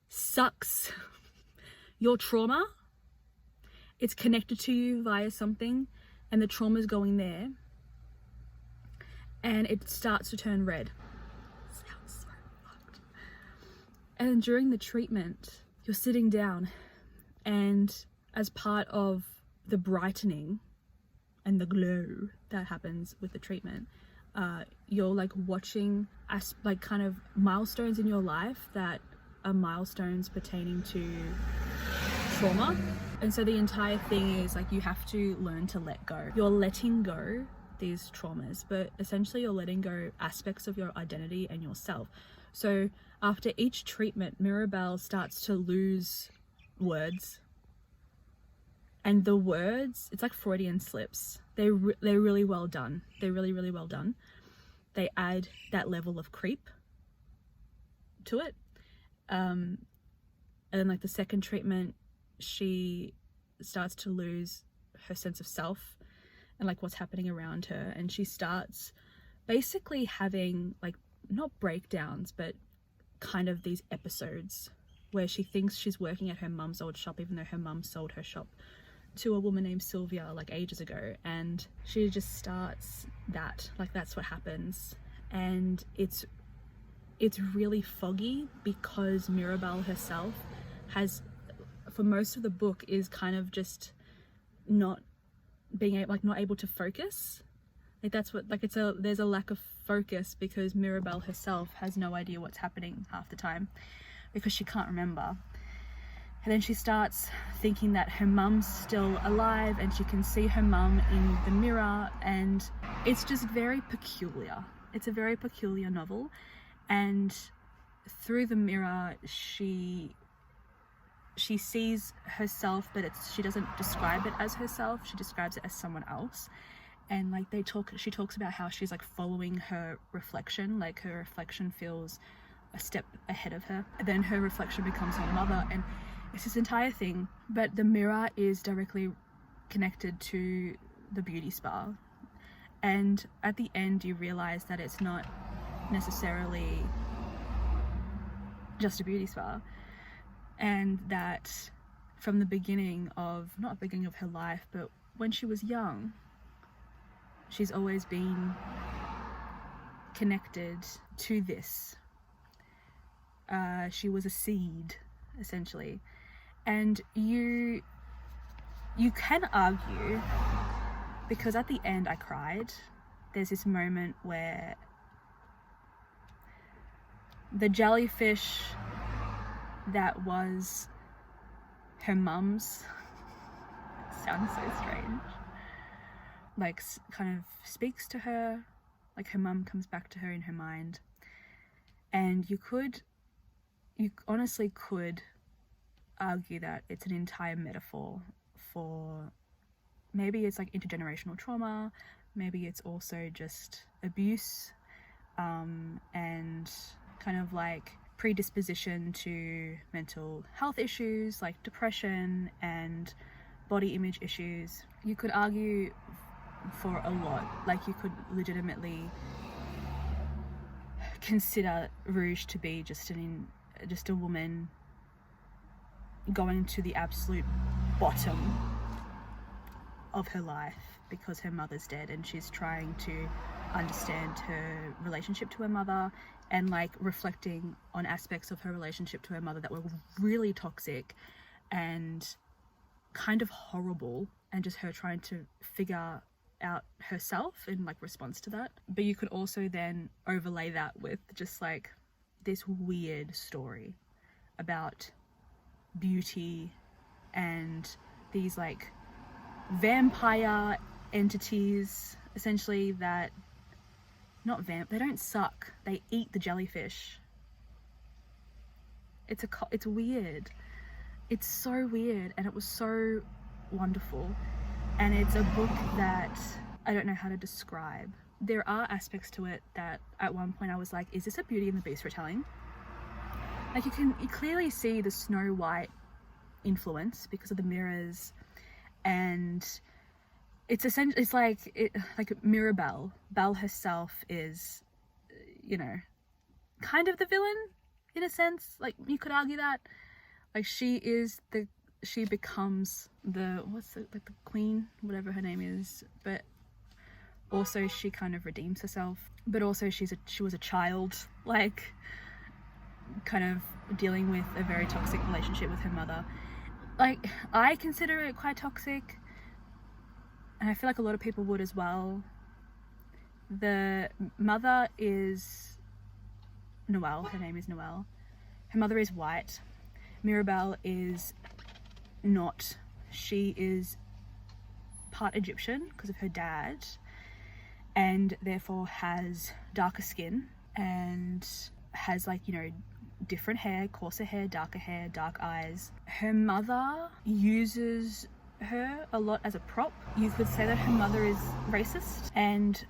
sucks your trauma. It's connected to you via something, and the trauma's going there, and it starts to turn red. Sounds so fucked. And during the treatment, you're sitting down, and as part of the brightening and the glow that happens with the treatment, you're like watching like kind of milestones in your life that are milestones pertaining to trauma. And so the entire thing is like you have to learn to let go. You're letting go these traumas, but essentially you're letting go aspects of your identity and yourself. So after each treatment, Mirabelle starts to lose words, and the words, it's like Freudian slips. They're really well done. They're really well done. They add that level of creep to it. And then like the second treatment, she starts to lose her sense of self and like what's happening around her, and she starts basically having like not breakdowns but kind of these episodes where she thinks she's working at her mum's old shop, even though her mum sold her shop to a woman named Sylvia like ages ago. And she just starts that, like that's what happens. And it's really foggy because Mirabelle herself has, for most of the book, is kind of just not being able, like not able to focus. Like that's what, like there's a lack of focus because Mirabelle herself has no idea what's happening half the time because she can't remember. And then she starts thinking that her mum's still alive and she can see her mum in the mirror, and it's just very peculiar. It's a very peculiar novel, and through the mirror she sees herself, but she doesn't describe it as herself, she describes it as someone else. And like she talks about how she's like following her reflection, like her reflection feels a step ahead of her, and then her reflection becomes her mother, and it's this entire thing. But the mirror is directly connected to the beauty spa, and at the end you realize that it's not necessarily just a beauty spa, and that from the beginning of, not beginning of her life, but when she was young, she's always been connected to this. She was a seed, essentially. And you can argue, because at the end I cried. There's this moment where the jellyfish that was her mum's, sounds so strange, like kind of speaks to her, like her mum comes back to her in her mind. And you honestly could argue that it's an entire metaphor for, maybe it's like intergenerational trauma, maybe it's also just abuse, and kind of like predisposition to mental health issues like depression and body image issues. You could argue for a lot, like you could legitimately consider Rouge to be just just a woman going to the absolute bottom of her life because her mother's dead, and she's trying to understand her relationship to her mother, and like reflecting on aspects of her relationship to her mother that were really toxic and kind of horrible, and just her trying to figure out herself in like response to that. But you could also then overlay that with just like this weird story about beauty and these like vampire entities essentially that they don't suck, they eat the jellyfish. It's weird. It's so weird, and it was so wonderful. And it's a book that I don't know how to describe. There are aspects to it that at one point I was like, is this a Beauty and the Beast retelling? Like you clearly see the Snow White influence because of the mirrors, and it's like Mirabelle. Belle herself is, you know, kind of the villain in a sense. Like you could argue that, like she becomes the the queen, whatever her name is, but also she kind of redeems herself. But also she was a child, like kind of dealing with a very toxic relationship with her mother. Like I consider it quite toxic, and I feel like a lot of people would as well. The mother is Noelle, her name is Noelle. Her mother is white. Mirabelle is not. She is part Egyptian because of her dad, and therefore has darker skin and has like, you know, different hair, coarser hair, darker hair, dark eyes. Her mother uses her a lot as a prop. You could say that her mother is racist, and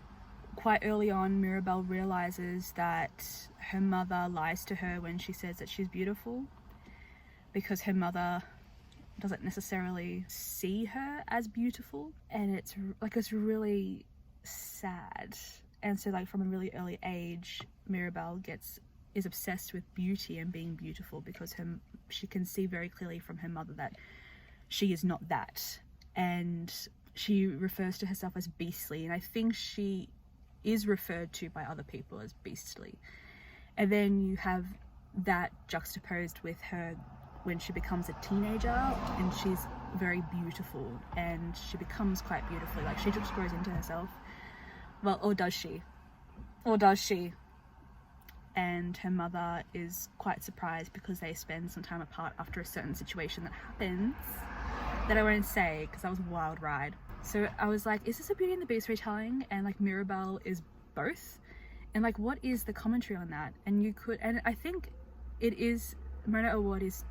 quite early on Mirabelle realizes that her mother lies to her when she says that she's beautiful, because her mother doesn't necessarily see her as beautiful, and it's really sad. And so like from a really early age, Mirabelle is obsessed with beauty and being beautiful, because she can see very clearly from her mother that she is not that, and she refers to herself as beastly, and I think she is referred to by other people as beastly. And then you have that juxtaposed with her when she becomes a teenager, and she's very beautiful, and she becomes quite beautiful, like she just grows into herself. Well, or does she? And her mother is quite surprised because they spend some time apart after a certain situation that happens that I won't say because that was a wild ride. So I was like, is this a Beauty and the Beast retelling? And like Mirabelle is both, and like what is the commentary on that? And I think it is, Mona Awad is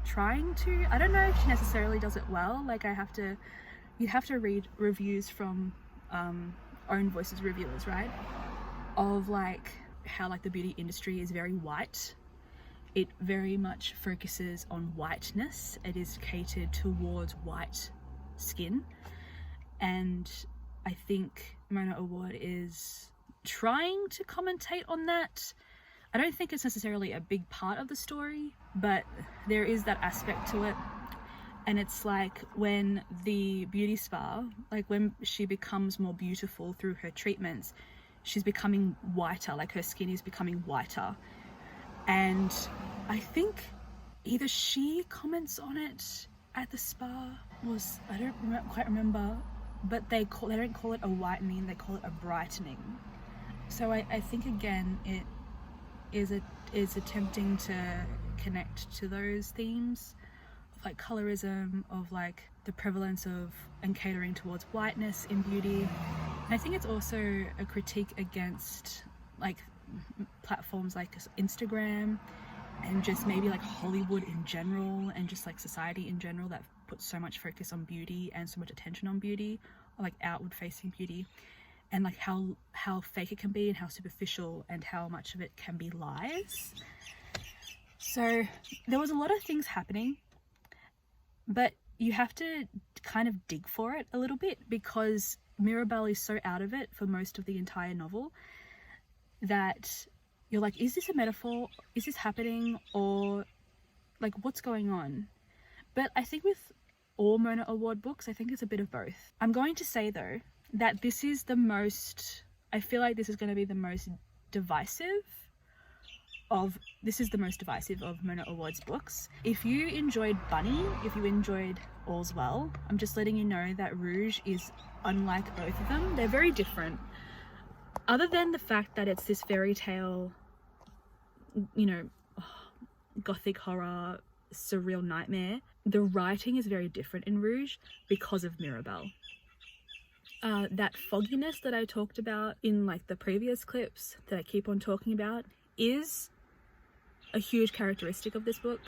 trying to, I don't know if she necessarily does it well. Like you have to read reviews from Own Voices reviewers, right, of like how like the beauty industry is very white. It very much focuses on whiteness. It is catered towards white skin, and I think Mona Awad is trying to commentate on that. I don't think it's necessarily a big part of the story, but there is that aspect to it. And it's like when the beauty spa, like when she becomes more beautiful through her treatments, she's becoming whiter, like her skin is becoming whiter. And I think either she comments on it at the spa, I don't quite remember, but they don't call it a whitening, they call it a brightening. So I think again it is attempting to connect to those themes of like colorism, of like the prevalence of and catering towards whiteness in beauty. And I think it's also a critique against like platforms like Instagram and just maybe like Hollywood in general, and just like society in general, that puts so much focus on beauty and so much attention on beauty, or like outward facing beauty, and like how fake it can be and how superficial and how much of it can be lies. So there was a lot of things happening, but you have to kind of dig for it a little bit, because Mirabelle is so out of it for most of the entire novel that you're like, is this a metaphor? Is this happening? Or like, what's going on? But I think with all Mona Awad books, I think it's a bit of both. I'm going to say though that this is the most, I feel like this is going to be the most divisive of Mona Awad's books. If you enjoyed Bunny, if you enjoyed All's Well, I'm just letting you know that Rouge is unlike both of them. They're very different. Other than the fact that it's this fairy tale, you know, gothic horror, surreal nightmare, the writing is very different in Rouge because of Mirabelle. That fogginess that I talked about in like the previous clips that I keep on talking about is a huge characteristic of this book,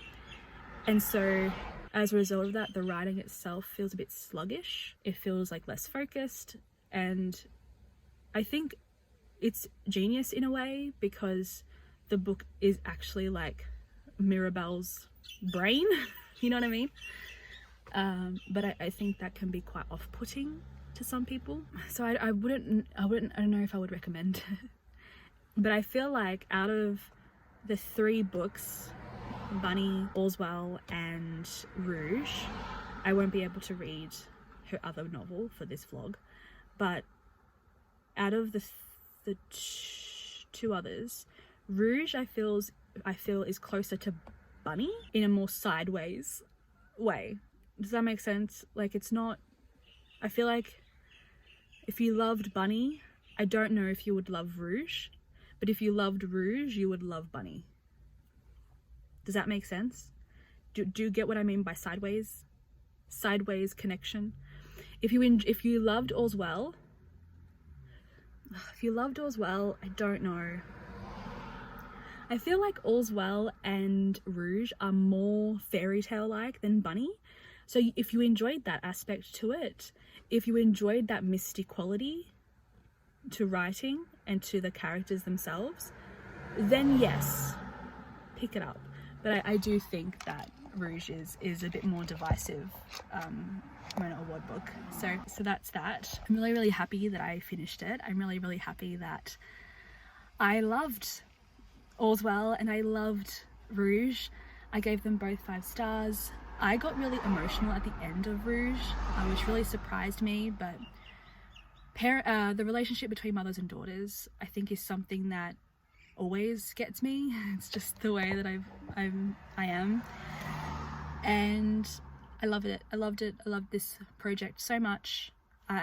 and so as a result of that, the writing itself feels a bit sluggish. It feels like less focused, and I think it's genius in a way because the book is actually like Mirabelle's brain. You know what I mean? But I think that can be quite off-putting to some people, so I don't know if I would recommend but I feel like out of the 3 books, Bunny, All's Well and Rouge, I won't be able to read her other novel for this vlog, but out of the 2 others, Rouge I feel is closer to Bunny in a more sideways way. Does that make sense? Like, it's not, I feel like if you loved Bunny, I don't know if you would love Rouge, but if you loved Rouge, you would love Bunny. Does that make sense? Do you get what I mean by sideways connection? If you loved All's Well, I don't know. I feel like All's Well and Rouge are more fairy tale like than Bunny. So if you enjoyed that aspect to it, if you enjoyed that misty quality to writing and to the characters themselves, then yes, pick it up. But I do think that Rouge is a bit more divisive Mona Awad book. So that's that. I'm really, really happy that I finished it. I'm really, really happy that I loved All's Well and I loved Rouge. I gave them both 5 stars. I got really emotional at the end of Rouge, which really surprised me, but the relationship between mothers and daughters, I think, is something that always gets me. It's just the way that I am, and I love it. I loved this project so much.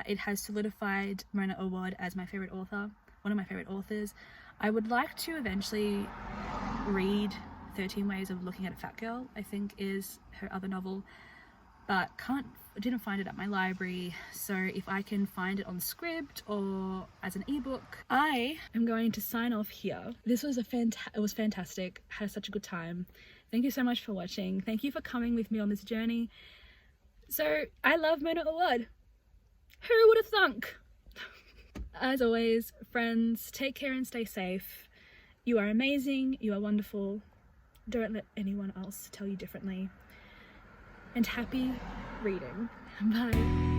It has solidified Mona Awad as my favorite author, one of my favorite authors. I would like to eventually read 13 Ways of Looking at a Fat Girl, I think is her other novel, but didn't find it at my library. So if I can find it on Scribd or as an ebook, I am going to sign off here. This was it was fantastic. Had such a good time. Thank you so much for watching. Thank you for coming with me on this journey. So I love Mona Awad. Who would have thunk? As always, friends, take care and stay safe. You are amazing. You are wonderful. Don't let anyone else tell you differently. And happy reading. Bye.